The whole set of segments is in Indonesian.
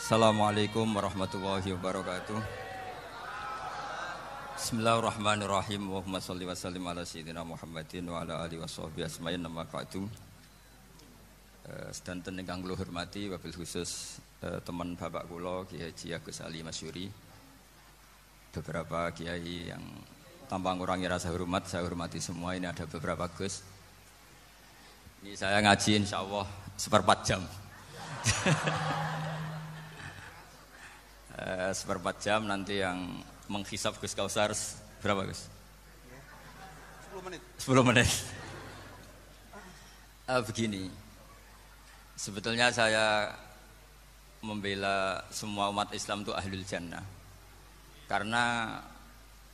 Assalamualaikum warahmatullahi wabarakatuh. Bismillahirrahmanirrahim. Allahumma sholli wa sallim ala sayyidina Muhammadin wa ala alihi washabbihi asma'in nama ba'du. Sedanten ingkang kula hormati wabil khusus teman bapak kula Kiai Haji Agus Ali Masyuri. Beberapa kiai yang tanpa ngurangi rasa hormat, saya hormati semua. Ini ada beberapa Gus. Ini saya ngaji insyaallah seperempat jam. Seperempat jam nanti yang menghisap Gus Kausar berapa Gus? 10 menit. 10 menit. Begini, sebetulnya saya membela semua umat Islam itu ahlul jannah. Karena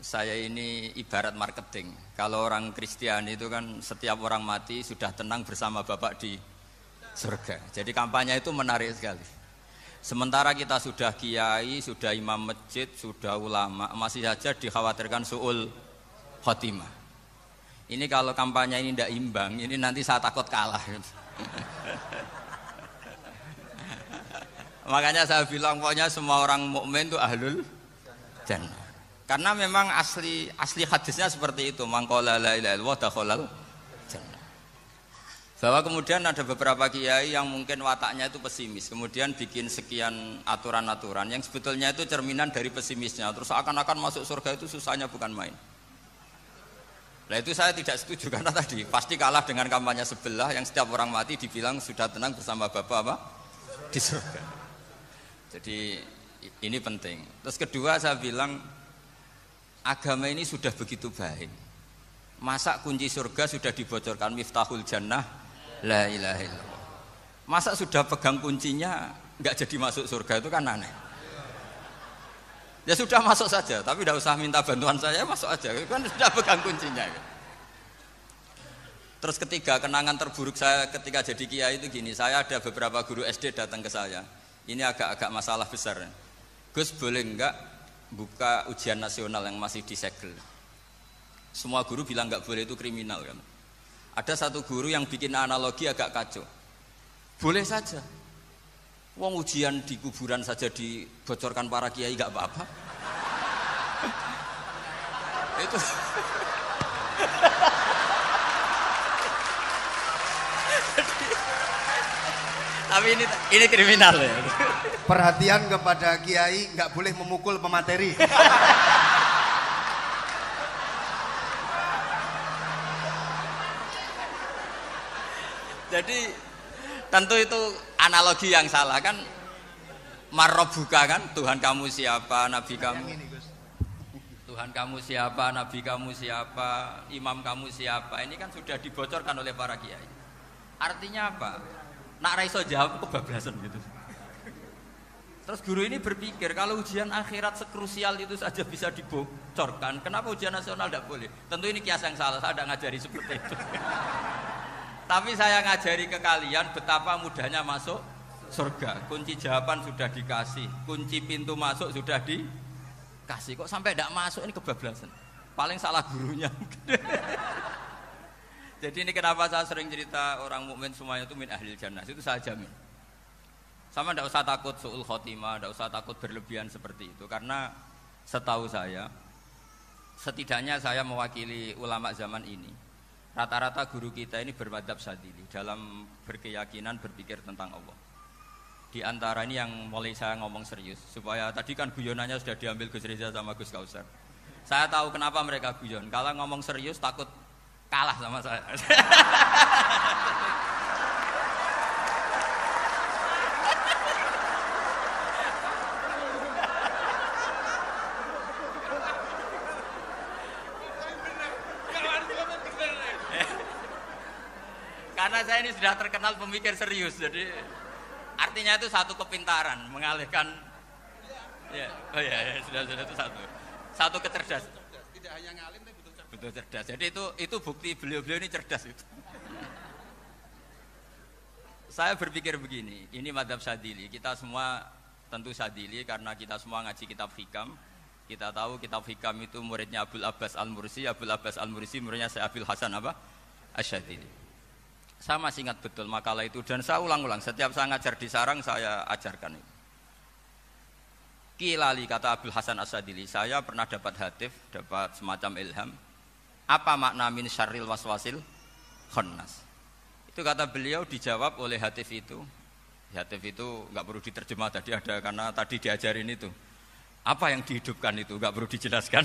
saya ini ibarat marketing. Kalau orang Kristiani itu kan setiap orang mati sudah tenang bersama Bapak di surga. Jadi kampanye itu menarik sekali. Sementara kita sudah kiai, sudah imam masjid, sudah ulama, masih saja dikhawatirkan su'ul khotimah. Ini kalau kampanye ini tidak imbang, ini nanti saya takut kalah. Makanya saya bilang pokoknya semua orang mukmin itu ahlul jannah. Karena memang asli hadisnya seperti itu, man qala la ilaha illallah dakhalal jannah. Bahwa kemudian ada beberapa kiai yang mungkin wataknya itu pesimis, kemudian bikin sekian aturan-aturan yang sebetulnya itu cerminan dari pesimisnya. Terus akan-akan masuk surga itu susahnya bukan main. Nah itu saya tidak setuju karena tadi pasti kalah dengan kampanye sebelah yang setiap orang mati dibilang sudah tenang bersama Bapak apa? Di surga. Jadi ini penting. Terus kedua saya bilang agama ini sudah begitu baik. Masa kunci surga sudah dibocorkan miftahul jannah la ilaha illallah. Masa sudah pegang kuncinya enggak jadi masuk surga itu kan aneh. Ya sudah masuk saja, tapi tidak usah minta bantuan saya, masuk aja. Kan sudah pegang kuncinya. Terus ketiga, kenangan terburuk saya ketika jadi kiai itu gini, saya ada beberapa guru SD datang ke saya. Ini agak-agak masalah besar. Gus boleh enggak buka ujian nasional yang masih disegel? Semua guru bilang enggak boleh, itu kriminal kan. Ada satu guru yang bikin analogi agak kacau. Boleh saja. Wong ujian di kuburan saja dibocorkan para kiai enggak apa-apa. Itu tapi ini kriminal ya. Perhatian kepada kiai, nggak boleh memukul pemateri. Jadi tentu itu analogi yang salah kan. Marrobuka kan, Tuhan kamu siapa, Nabi kamu. Tuhan kamu siapa, Nabi kamu siapa, imam kamu siapa. Ini kan sudah dibocorkan oleh para kiai. Artinya apa? Nak raiso jawab kebablasan gitu. Terus guru ini berpikir kalau ujian akhirat sekrusial itu saja bisa dibocorkan, kenapa ujian nasional tidak boleh? Tentu ini kias yang salah, saya tidak ngajari seperti itu. Tapi saya ngajari ke kalian betapa mudahnya masuk surga. Kunci jawaban sudah dikasih, kunci pintu masuk sudah dikasih. Kok sampai tidak masuk, ini kebablasan. Paling salah gurunya. Jadi ini kenapa saya sering cerita orang mukmin semuanya itu min ahlil jannah, itu saya jamin. Sama tidak usah takut su'ul khotimah, tidak usah takut berlebihan seperti itu. Karena setahu saya, setidaknya saya mewakili ulama zaman ini. Rata-rata guru kita ini bermadzhab Syadzili dalam berkeyakinan berpikir tentang Allah. Di antara ini yang mulai saya ngomong serius, supaya tadi kan guyonannya sudah diambil Gus Reza sama Gus Kausar. Saya tahu kenapa mereka guyon. Kalau ngomong serius takut kalah sama saya. Karena saya ini sudah terkenal pemikir serius, jadi artinya itu satu kepintaran mengalihkan. Ya, oh ya, sudah itu satu kecerdasan. Tidak hanya ngalim tapi betul cerdas. Jadi itu bukti beliau-beliau ini cerdas itu. Saya berpikir begini, ini madzhab Syadzili. Kita semua tentu Syadzili karena kita semua ngaji kitab hikam. Kita tahu kitab hikam itu muridnya Abul Abbas Al-Mursi. Abul Abbas Al-Mursi muridnya Syekh Abil Hasan apa? Asy-Syadzili. Saya masih ingat betul makalah itu dan saya ulang-ulang. Setiap saya ngajar di sarang saya ajarkan itu. Kilali kata Abdul Hasan As-Sadili, saya pernah dapat hatif, dapat semacam ilham. Apa makna min syarril waswasil khannas? Itu kata beliau dijawab oleh hatif itu. Hatif itu nggak perlu diterjemah tadi ada karena tadi diajarin itu. Apa yang dihidupkan itu nggak perlu dijelaskan.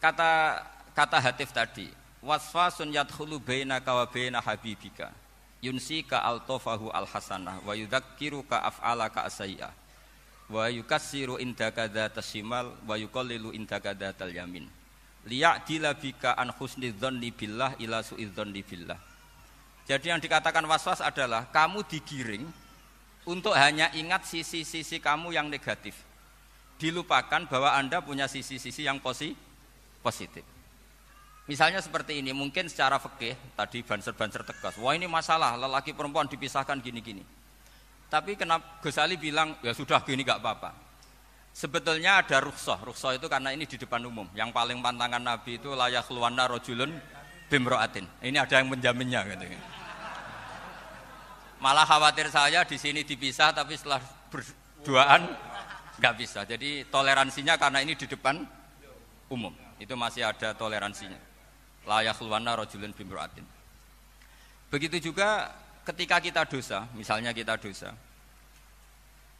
Kata hatif tadi, waswasun yadkhulu bainaka wa baina habibika yunsika altofahu alhasanah wa yudzakiruka af'alaka asai'ah wa yukassiru indaka dzatas shimal wa yuqallilu indaka dzatal yamin liya'dila bika an husni dzanni billah ila su'i dzanni billah. Jadi yang dikatakan waswas adalah kamu digiring untuk hanya ingat sisi-sisi kamu yang negatif, dilupakan bahwa Anda punya sisi-sisi yang positif. Misalnya seperti ini, mungkin secara fikih tadi banser-banser tegas, wah ini masalah lelaki perempuan dipisahkan gini-gini. Tapi kenapa Gus Ali bilang ya sudah gini gak apa-apa. Sebetulnya ada rukhsah itu karena ini di depan umum. Yang paling pantangan Nabi itu layak khulwana rajulun bimra'atin. Ini ada yang menjaminnya gitu. Malah khawatir saya di sini dipisah tapi setelah berduaan nggak bisa. Jadi toleransinya karena ini di depan umum. Itu masih ada toleransinya. La yakhluwanna rajulun bimra'atin. Begitu juga ketika kita dosa, misalnya kita dosa.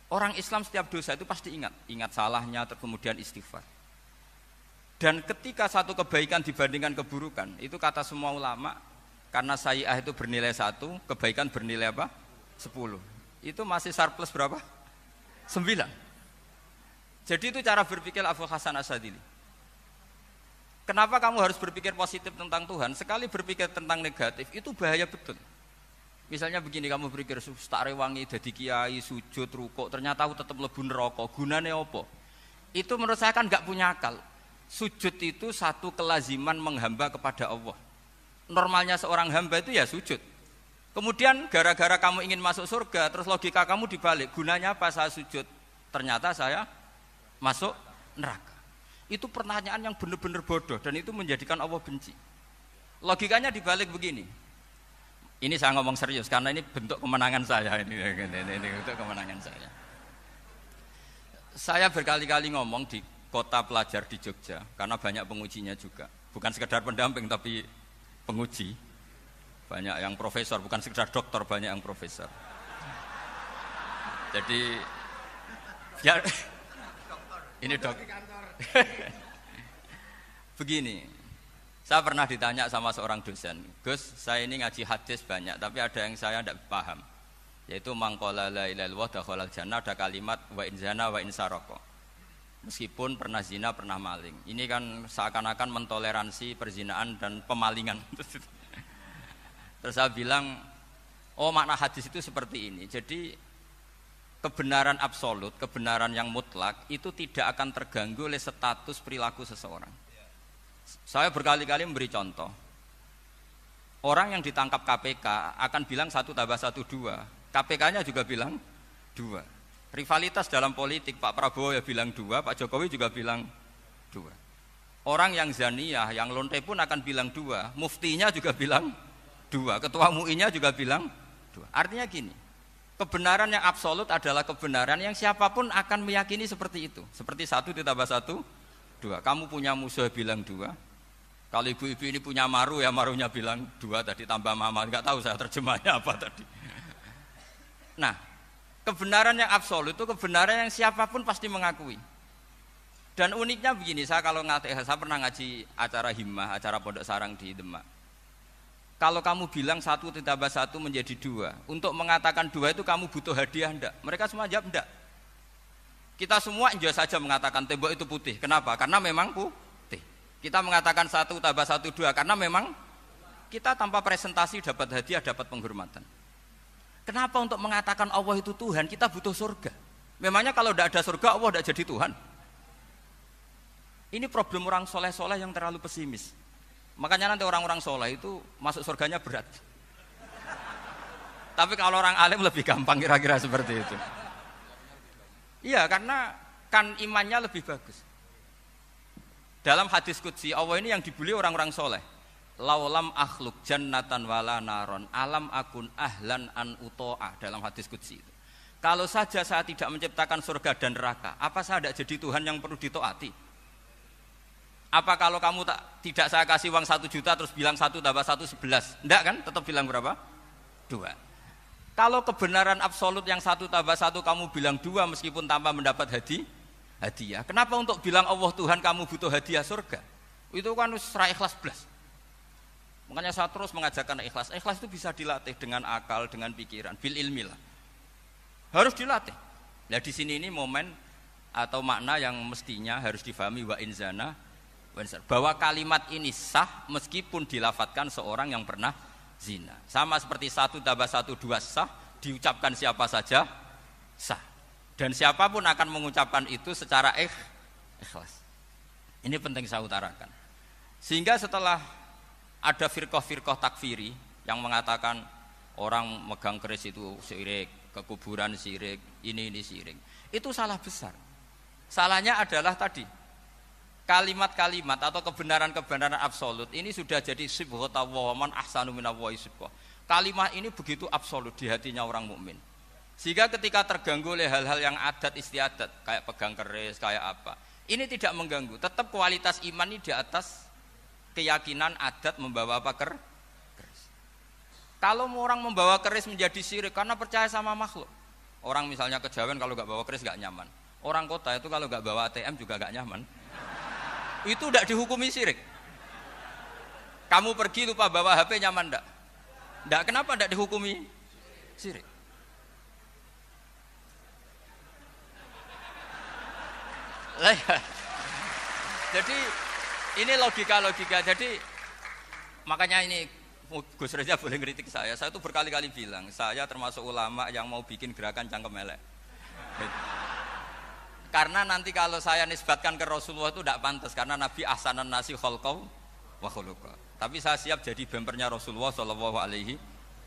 Orang Islam setiap dosa itu pasti ingat salahnya, kemudian istighfar. Dan ketika satu kebaikan dibandingkan keburukan, itu kata semua ulama, karena sayyi'ah itu bernilai 1, kebaikan bernilai apa? 10. Itu masih surplus berapa? 9. Jadi itu cara berpikir Abdul Hasan As-Sadili. Kenapa kamu harus berpikir positif tentang Tuhan? Sekali berpikir tentang negatif, itu bahaya betul. Misalnya begini, kamu berpikir tak rewangi, dadi kiai, sujud, rukuk, ternyata aku tetap lebu neraka, gunane apa? Itu menurut saya kan gak punya akal. Sujud itu satu kelaziman menghamba kepada Allah. Normalnya seorang hamba itu ya sujud. Kemudian gara-gara kamu ingin masuk surga, terus logika kamu dibalik, gunanya apa saya sujud? Ternyata saya masuk neraka. Itu pertanyaan yang benar-benar bodoh dan itu menjadikan Allah benci. Logikanya dibalik begini. Ini saya ngomong serius karena ini bentuk kemenangan saya ini bentuk kemenangan saya. Saya berkali-kali ngomong di kota pelajar di Jogja karena banyak pengujinya juga. Bukan sekedar pendamping tapi penguji. Banyak yang profesor, bukan sekedar dokter, banyak yang profesor. Jadi ya ini dok. Begini, saya pernah ditanya sama seorang dosen, Gus, saya ini ngaji hadis banyak, tapi ada yang saya tidak paham, yaitu mangkola la ilaha illallah dakhalal jannah, ada kalimat wa in zana wa in saraka. Meskipun pernah zina, pernah maling. Ini kan seakan-akan mentoleransi perzinaan dan pemalingan. Terus saya bilang, oh makna hadis itu seperti ini. Jadi kebenaran absolut, kebenaran yang mutlak itu tidak akan terganggu oleh status perilaku seseorang. Saya berkali-kali memberi contoh. Orang yang ditangkap KPK akan bilang 1 + 1 2. KPK-nya juga bilang 2. Rivalitas dalam politik, Pak Prabowo ya bilang 2, Pak Jokowi juga bilang 2. Orang yang zaniyah, yang lonte pun akan bilang 2. Muftinya juga bilang 2. Ketua MUI-nya juga bilang 2. Artinya gini, kebenaran yang absolut adalah kebenaran yang siapapun akan meyakini seperti itu. Seperti 1 + 1 2. Kamu punya musuh bilang 2. Kalau ibu-ibu ini punya maru ya marunya bilang 2 tadi tambah mama. Enggak tahu saya terjemahnya apa tadi. Nah, kebenaran yang absolut itu kebenaran yang siapapun pasti mengakui. Dan uniknya begini, saya kalau saya pernah ngaji acara himmah, acara pondok sarang di Demak. Kalau kamu bilang 1 + 1 menjadi 2, untuk mengatakan 2 itu kamu butuh hadiah enggak? Mereka semua jawab enggak. Kita semua enjoy saja mengatakan tembok itu putih. Kenapa? Karena memang putih. Kita mengatakan 1 + 1 2 karena memang kita tanpa presentasi dapat hadiah, dapat penghormatan. Kenapa untuk mengatakan Allah itu Tuhan kita butuh surga? Memangnya kalau tidak ada surga Allah tidak jadi Tuhan? Ini problem orang soleh-soleh yang terlalu pesimis. Makanya nanti orang-orang soleh itu masuk surganya berat. Tapi kalau orang alim lebih gampang kira-kira seperti itu. Iya, karena kan imannya lebih bagus. Dalam hadis qudsi Allah ini yang dibuli orang-orang soleh. Laulam akhluk jannatan wala naron alam akun ahlan an uto'ah, dalam hadis qudsi itu. Kalau saja saya tidak menciptakan surga dan neraka, apa saya tidak jadi Tuhan yang perlu ditaati? Apa kalau kamu tidak saya kasih uang 1 juta terus bilang 1 tambah 1 11? Enggak kan? Tetap bilang berapa? 2. Kalau kebenaran absolut yang 1 tambah 1 kamu bilang 2 meskipun tanpa mendapat hadiah. Kenapa untuk bilang Allah Tuhan kamu butuh hadiah surga? Itu kan serah ikhlas belas. Makanya saya terus mengajarkan ikhlas. Ikhlas itu bisa dilatih dengan akal, dengan pikiran, bil ilmi lah. Harus dilatih. Nah di sini ini momen atau makna yang mestinya harus difahami wa inzana bahwa kalimat ini sah meskipun dilafatkan seorang yang pernah zina. Sama seperti 1 tambah 1 2 sah, diucapkan siapa saja sah. Dan siapapun akan mengucapkan itu secara ikhlas. Ini penting saya utarakan. Sehingga setelah ada firqah-firqah takfiri yang mengatakan orang megang keris itu syirik, ke kuburan syirik, ini syirik. Itu salah besar. Salahnya adalah tadi kalimat-kalimat atau kebenaran-kebenaran absolut ini sudah jadi sibghatullah man ahsanu minallahi sibghah. Kalimat ini begitu absolut di hatinya orang mukmin. Sehingga ketika terganggu oleh hal-hal yang adat istiadat kayak pegang keris, kayak apa, ini tidak mengganggu. Tetap kualitas iman ini di atas keyakinan adat membawa apa keris. Kalau orang membawa keris menjadi syirik karena percaya sama makhluk. Orang misalnya kejawen kalau nggak bawa keris nggak nyaman. Orang kota itu kalau nggak bawa ATM juga nggak nyaman. Itu tidak dihukumi syirik. Kamu pergi lupa bawa HP nyaman enggak? Enggak, kenapa enggak dihukumi syirik? Jadi ini logika-logika. Jadi makanya ini Gus Reza boleh ngeritik saya itu berkali-kali bilang saya termasuk ulama yang mau bikin gerakan cangkem elek. Karena nanti kalau saya nisbatkan ke Rasulullah itu tidak pantas karena Nabi ahsanan nasi khalqau wa khuluqa. Tapi saya siap jadi bempernya Rasulullah sallallahu alaihi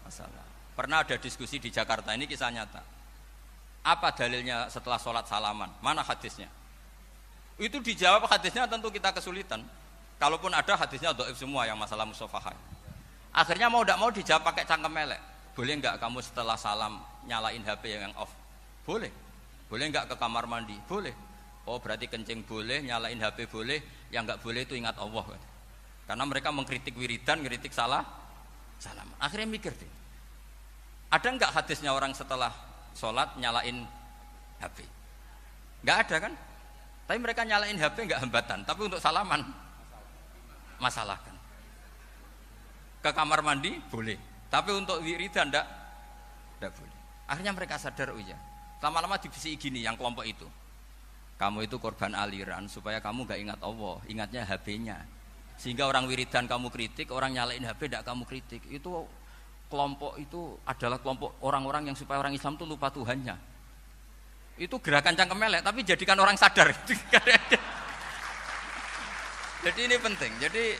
wasallam. Pernah ada diskusi di Jakarta, ini kisah nyata. Apa dalilnya setelah sholat salaman? Mana hadisnya? Itu dijawab hadisnya tentu kita kesulitan. Kalaupun ada hadisnya dhaif semua yang masalah musafahah. Akhirnya mau tidak mau dijawab pakai cangkem elek. Boleh enggak kamu setelah salam nyalain HP yang off? Boleh. Boleh enggak ke kamar mandi? Boleh. Oh berarti kencing boleh, nyalain HP boleh, yang enggak boleh itu ingat Allah. Karena mereka mengkritik wiridan, ngeritik salam. Akhirnya mikir deh. Ada enggak hadisnya orang setelah sholat nyalain HP? Enggak ada kan? Tapi mereka nyalain HP enggak hambatan, tapi untuk salaman masalahkan. Ke kamar mandi boleh, tapi untuk wiridan enggak boleh. Akhirnya mereka sadar, oh iya. Lama-lama dibisi gini yang kelompok itu. Kamu itu korban aliran supaya kamu enggak ingat Allah, ingatnya HP-nya. Sehingga orang wiridan kamu kritik, orang nyalain HP enggak kamu kritik. Itu kelompok itu adalah kelompok orang-orang yang supaya orang Islam itu lupa Tuhannya. Itu gerakan cangkem elek, tapi jadikan orang sadar. Jadi ini penting. Jadi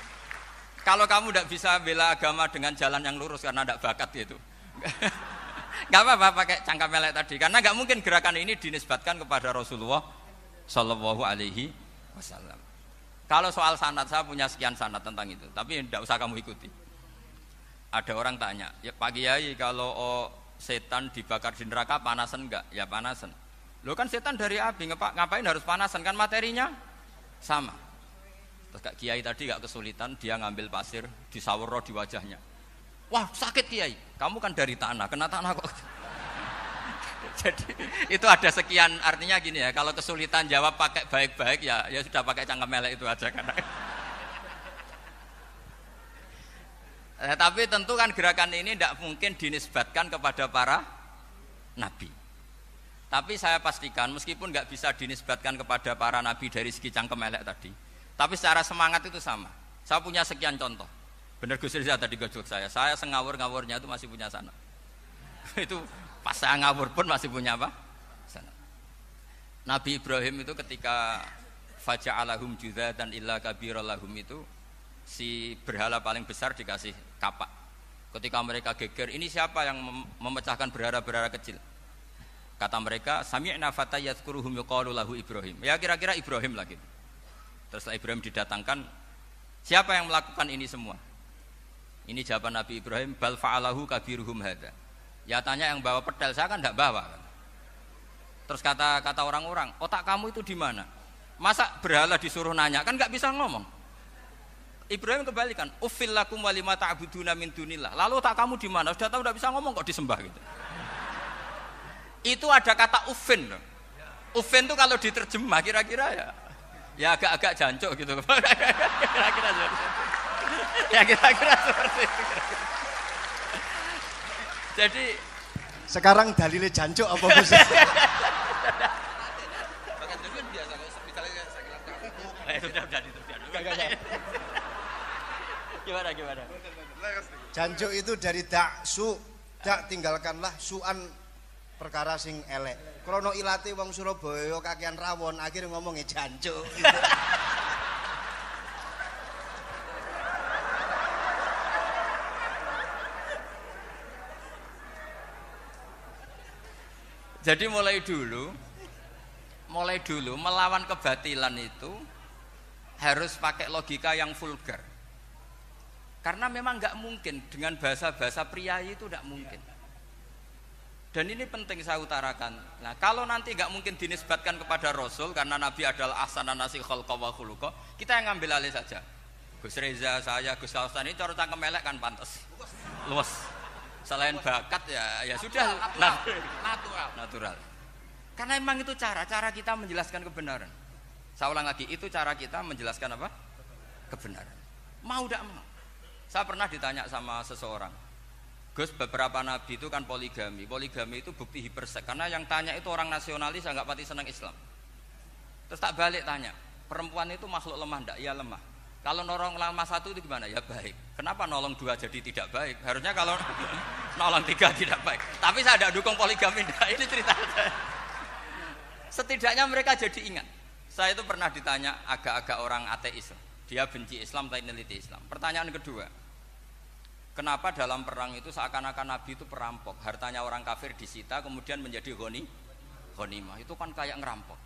kalau kamu tidak bisa bela agama dengan jalan yang lurus karena tidak bakat gitu, nggak apa-apa pakai cangkem elek tadi. Karena nggak mungkin gerakan ini dinisbatkan kepada Rasulullah Shallallahu Alaihi Wasallam. Kalau soal sanad saya punya sekian sanad tentang itu, tapi tidak usah kamu ikuti. Ada orang tanya, ya Pak Kiai kalau setan dibakar di neraka panasan enggak? Ya panasan. Lo kan setan dari api, ngapain harus panasan? Kan materinya sama. Terus Kak Kiai tadi gak kesulitan, dia ngambil pasir, disawero di wajahnya. Wah sakit Kiai, kamu kan dari tanah, kena tanah kok. Jadi itu ada sekian, artinya gini ya, kalau kesulitan jawab pakai baik-baik ya sudah pakai cangkem elek itu aja kan. Tapi tentu kan gerakan ini tidak mungkin dinisbatkan kepada para nabi. Tapi saya pastikan meskipun nggak bisa dinisbatkan kepada para nabi dari segi cangkem elek tadi, tapi secara semangat itu sama. Saya punya sekian contoh. Benar Gus Riza tadi gojok saya sengawur-ngawurnya itu masih punya sana. Itu pas saya ngawur pun masih punya apa? Sana. Nabi Ibrahim itu ketika faja'alahum juzatan illa kabirallahum itu si berhala paling besar dikasih kapak. Ketika mereka geger, ini siapa yang memecahkan berhala-berhala kecil? Kata mereka, sami'na fatay yadhkuruhum yuqalu lahu Ibrahim. Ya kira-kira Ibrahim lagi. Terus setelah Ibrahim didatangkan, siapa yang melakukan ini semua? Ini jawaban Nabi Ibrahim, bal fa'alahu kabiruhum hadza. Ya tanya yang bawa pedal, saya kan enggak bawa kan. Terus kata orang-orang, otak kamu itu di mana? Masa berhala disuruh nanya, kan nggak bisa ngomong. Ibrahim kembalikan, uffil lakum walima ta'buduna min dunillah. Lalu otak kamu di mana? Sudah tahu nggak bisa ngomong kok disembah gitu. Itu ada kata uffin. Uffin itu kalau diterjemah kira-kira ya agak-agak jancuk gitu. Kira-kira seperti itu. Ya kira-kira seperti itu. Jadi sekarang dalilnya jancuk apa Gus? Gimana? Jancuk itu dari dak su, dak tinggalkanlah suan perkara sing elek. Krono ilate wong Surabaya kakean rawon, akhirnya ngomongnya jancuk. Jadi mulai dulu melawan kebatilan itu harus pakai logika yang vulgar. Karena memang nggak mungkin dengan bahasa-bahasa priayi itu nggak mungkin. Dan ini penting saya utarakan. Nah, kalau nanti nggak mungkin dinisbatkan kepada Rasul karena Nabi adalah ahsanan nasi khalqa wa khuluqa, kita yang ngambil alih saja. Gus Reza, saya, Gus Kaustan ini cara cangkem elek kan pantas. Luas. Selain bakat ya sudah natural. Karena memang itu cara kita menjelaskan kebenaran. Saya ulang lagi, itu cara kita menjelaskan apa? Kebenaran. Mau tidak mau. Saya pernah ditanya sama seseorang, Gus, beberapa nabi itu kan poligami. Poligami itu bukti hipersek. Karena yang tanya itu orang nasionalis yang nggak pati senang Islam. Terus tak balik tanya, perempuan itu makhluk lemah enggak? Ya lemah. Kalau nolong lama satu itu gimana? Ya baik. Kenapa nolong dua jadi tidak baik? Harusnya kalau nolong tiga tidak baik. Tapi saya tidak dukung poligami. Nah, ini cerita saya. Setidaknya mereka jadi ingat. Saya itu pernah ditanya agak-agak orang ateis. Dia benci Islam tapi meneliti Islam. Pertanyaan kedua, kenapa dalam perang itu seakan-akan Nabi itu perampok? Hartanya orang kafir disita kemudian menjadi ghanimah. Itu kan kayak ngerampok.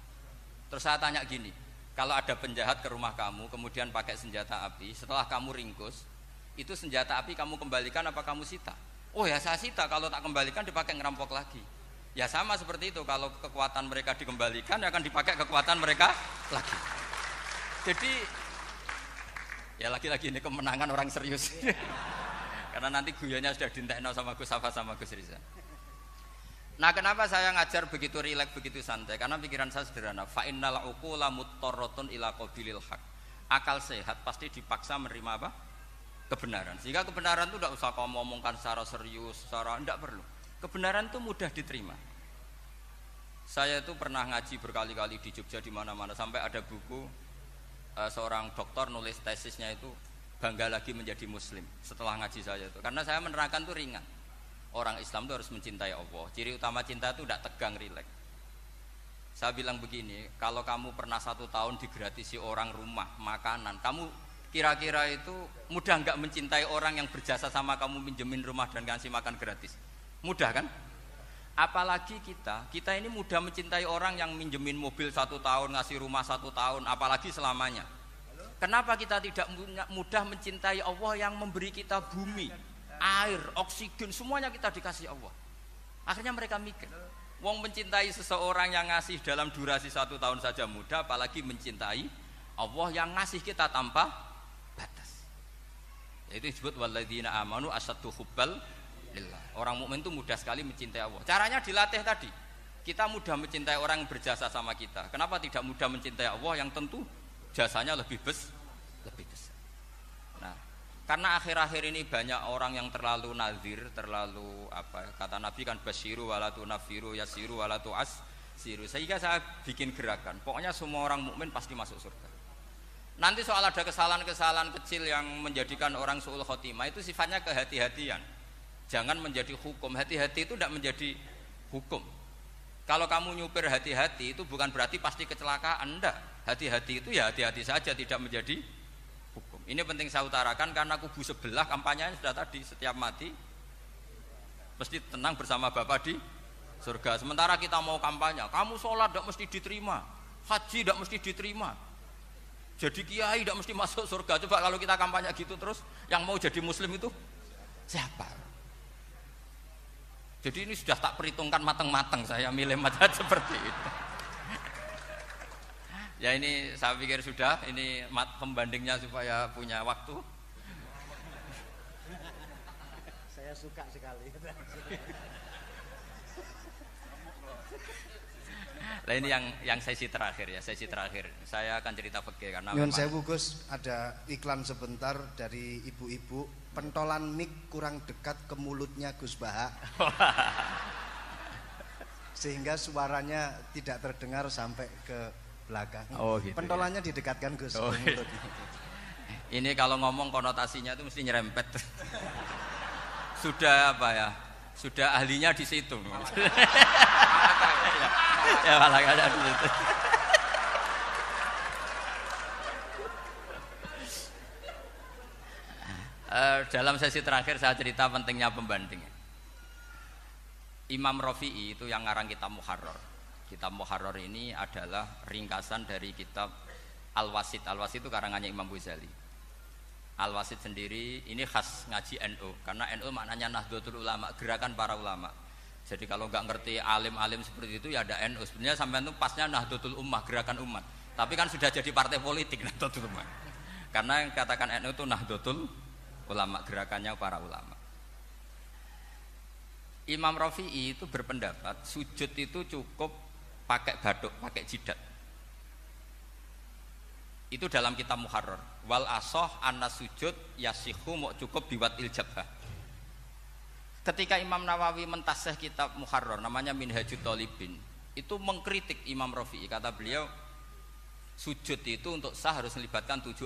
Terus saya tanya gini, kalau ada penjahat ke rumah kamu kemudian pakai senjata api, setelah kamu ringkus, itu senjata api kamu kembalikan apa kamu sita? Oh ya saya sita, kalau tak kembalikan dipakai ngerampok lagi. Ya sama seperti itu, kalau kekuatan mereka dikembalikan akan dipakai kekuatan mereka lagi. Jadi ya lagi-lagi ini kemenangan orang serius. Karena nanti guyanya sudah dintekno sama Gus Safa sama Gus Riza. Nah, kenapa saya ngajar begitu rileks, begitu santai? Karena pikiran saya sederhana. Fa innal uqula muttarratun ila qabilil haq. Akal sehat pasti dipaksa menerima apa? Kebenaran. Sehingga kebenaran itu tidak usah kamu ngomongkan secara serius, secara tidak perlu. Kebenaran itu mudah diterima. Saya itu pernah ngaji berkali-kali di Jogja di mana-mana sampai ada buku seorang dokter nulis tesisnya itu bangga lagi menjadi muslim setelah ngaji saya itu. Karena saya menerangkan itu ringan. Orang Islam itu harus mencintai Allah. Ciri utama cinta itu tidak tegang, rileks. Saya bilang begini, kalau kamu pernah 1 tahun digratisi orang rumah, makanan, kamu kira-kira itu mudah nggak mencintai orang yang berjasa sama kamu minjemin rumah dan ngasih makan gratis? Mudah kan? Apalagi kita ini mudah mencintai orang yang minjemin mobil 1 tahun, ngasih rumah 1 tahun, apalagi selamanya. Kenapa kita tidak mudah mencintai Allah yang memberi kita bumi, air, oksigen, semuanya kita dikasih Allah? Akhirnya mereka mikir, wong mencintai seseorang yang ngasih dalam durasi 1 tahun saja mudah, apalagi mencintai Allah yang ngasih kita tanpa batas. Itu disebut walladzina amanu asaddu hubbal lillah. Orang mukmin itu mudah sekali mencintai Allah. Caranya dilatih tadi. Kita mudah mencintai orang yang berjasa sama kita. Kenapa tidak mudah mencintai Allah yang tentu jasanya lebih besar? Nah, karena akhir-akhir ini banyak orang yang terlalu nazir, terlalu kata Nabi kan basyiru walatu nafiru yasiru walatu asiru. Sehingga saya bikin gerakan. Pokoknya semua orang mukmin pasti masuk surga. Nanti soal ada kesalahan-kesalahan kecil yang menjadikan orang su'ul khotimah itu sifatnya kehati-hatian. Jangan menjadi hukum. Hati-hati itu tidak menjadi hukum. Kalau kamu nyupir hati-hati itu bukan berarti pasti kecelakaan. Enggak. Hati-hati itu ya hati-hati saja, tidak menjadi hukum. Ini penting saya utarakan karena kubu sebelah kampanyenya sudah tadi, setiap mati mesti tenang bersama Bapak di surga. Sementara kita mau kampanye, kamu sholat tidak mesti diterima, haji tidak mesti diterima, jadi kiai tidak mesti masuk surga. Coba kalau kita kampanye gitu terus, yang mau jadi muslim itu siapa? Jadi ini sudah tak perhitungkan matang-matang saya milih mazhab seperti itu. Ya ini saya pikir sudah, ini pembandingnya supaya punya waktu. Saya suka sekali. Nah ini yang sesi terakhir ya, sesi terakhir. Saya akan cerita fikih karena Nyun sewu Gus, ada iklan sebentar dari ibu-ibu, pentolan mic kurang dekat ke mulutnya Gus Baha. Sehingga suaranya tidak terdengar sampai ke belakang. Oh, gitu, pentolannya didekatkan Gus ke mulut. Ini kalau ngomong konotasinya itu mesti nyerempet. Sudah apa ya? Sudah ahlinya di situ. Ya malah ada di situ. Dalam sesi terakhir saya cerita pentingnya pembanding. Imam Rafi'i itu yang ngarang kitab Muharrar. Kitab Muharrar ini adalah ringkasan dari kitab Al-Wasit. Al-Wasit itu karangannya Imam Ghazali. Al-Wasit sendiri ini khas ngaji NU karena NU maknanya Nahdlatul Ulama, gerakan para ulama. Jadi kalau nggak ngerti alim-alim seperti itu ya ada NU. Sebenarnya sampai itu pasnya Nahdlatul Ummah, gerakan umat. Tapi kan sudah jadi partai politik Nahdlatul Ummah. Karena yang katakan NU itu Nahdlatul Ulama, gerakannya para ulama. Imam Rafi'i itu berpendapat sujud itu cukup pakai baduk, pakai jidat. Itu dalam kitab Muharrar. Wal asoh anna sujud yasihu mau cukup biwatil jabhah. Ketika Imam Nawawi mentasih kitab Muharrar namanya Minhajut Thalibin, itu mengkritik Imam Rafi'i. Kata beliau sujud itu untuk sah harus melibatkan 7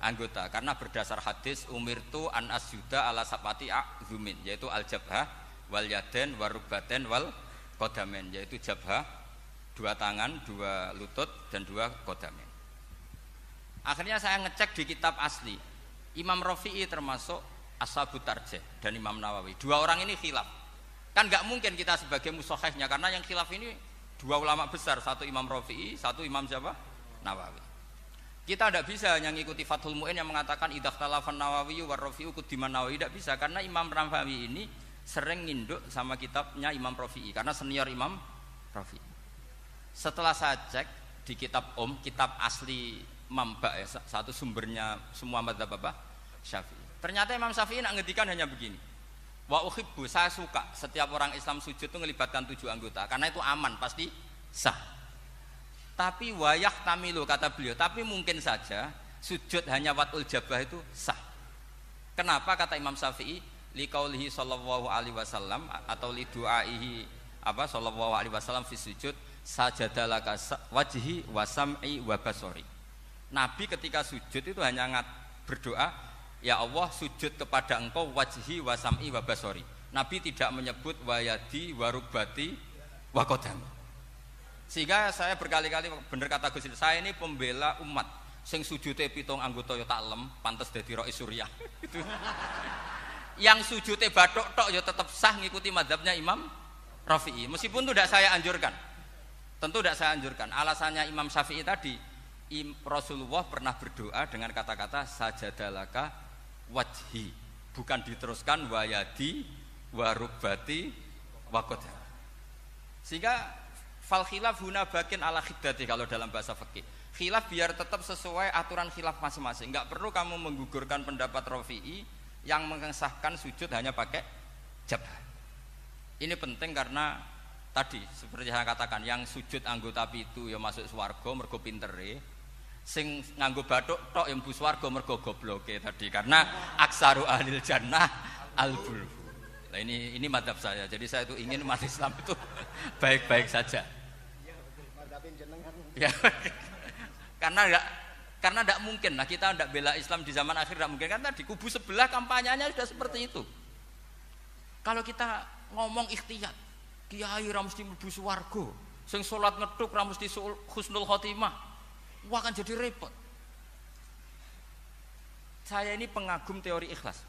anggota karena berdasar hadis umirtu an asjuda ala sabati a'zumin, yaitu al jabhah wal yaden warubaten wal qadamen, yaitu jabhah 2 tangan, 2 lutut dan 2 qadamen. Akhirnya saya ngecek di kitab asli. Imam Rafi'i termasuk Ashabut Tarjih dan Imam Nawawi. 2 orang ini khilaf. Kan nggak mungkin kita sebagai musahihnya karena yang khilaf ini 2 ulama besar, satu Imam Rafi'i, satu Imam siapa? Nawawi. Kita tidak bisa yang ngikuti Fathul Mu'in yang mengatakan idza khtalafan Nawawi war Rafi'u qudiman Nawawi, tidak bisa karena Imam Nawawi ini sering nginduk sama kitabnya Imam Rafi'i karena senior Imam Rafi'i. Setelah saya cek di kitab kitab asli Mamba ya, satu sumbernya semua mazhab apa? Syafi'i. Ternyata Imam Syafi'i nak ngedikan hanya begini. Wa uhibbu, saya suka setiap orang Islam sujud itu melibatkan 7 anggota karena itu aman, pasti sah. Tapi wayah tamilu kata beliau, tapi mungkin saja sujud hanya watul jabah itu sah. Kenapa kata Imam Syafi'i? Liqaulihi sallallahu alaihi wasallam atau li du'aihi apa sallallahu alaihi wasallam fi sujud sajadalaka wajhi wa sam'i wa basori. Nabi ketika sujud itu hanya berdoa, ya Allah sujud kepada engkau wajhi wa sam'i wa basori. Nabi tidak menyebut wayadi wa rukbati wa qadami. Sehingga saya berkali-kali bener kata Gus, saya ini pembela umat sing sujute 7 anggota ya taklem pantes dadi Rais Suriah. Itu. Yang sujute bathuk tok ya tetap sah ngikuti mazhabnya Imam Rafi'i. Meskipun itu tidak saya anjurkan. Tentu tidak saya anjurkan. Alasannya Imam Syafi'i tadi, Rasulullah pernah berdoa dengan kata-kata sajadalaka wajhi, bukan diteruskan wayadi warubati wakoda. Sehingga fal khilaf huna bakin ala khiddati kalau dalam bahasa fikih. Khilaf biar tetap sesuai aturan khilaf masing-masing. Enggak perlu kamu menggugurkan pendapat Rafi'i yang mengesahkan sujud hanya pakai jabah. Ini penting karena tadi seperti saya katakan, yang sujud anggota pitu ya masuk swarga mergo pintere, sing nganggo bathuk tok yang mlebu swarga mergo gobloke tadi, karena aksaru ahlil jannah al-bulhu. Nah ini madhab saya. Jadi saya itu ingin umat Islam itu baik-baik saja. Ya, karena tidak mungkin. Nah kita tidak bela Islam di zaman akhir tidak mungkin. Karena di kubu sebelah kampanyenya sudah seperti itu. Kalau kita ngomong ikhtiyat, kiai ra mesti mlebu swarga, sing salat ngethuk ra mesti husnul khotimah, wah kan jadi repot. Saya ini pengagum teori ikhlas.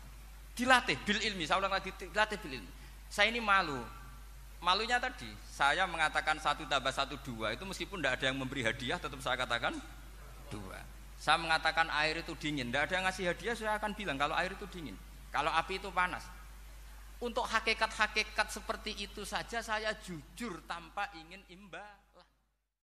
Dilatih bil ilmi, saya ulang lagi, dilatih bil ilmi. Saya ini malunya tadi saya mengatakan 1 tambah 1 2 itu meskipun tidak ada yang memberi hadiah tetap saya katakan 2. Saya mengatakan air itu dingin, tidak ada yang ngasih hadiah, saya akan bilang kalau air itu dingin, kalau api itu panas. Untuk hakikat-hakikat seperti itu saja saya jujur tanpa ingin imba.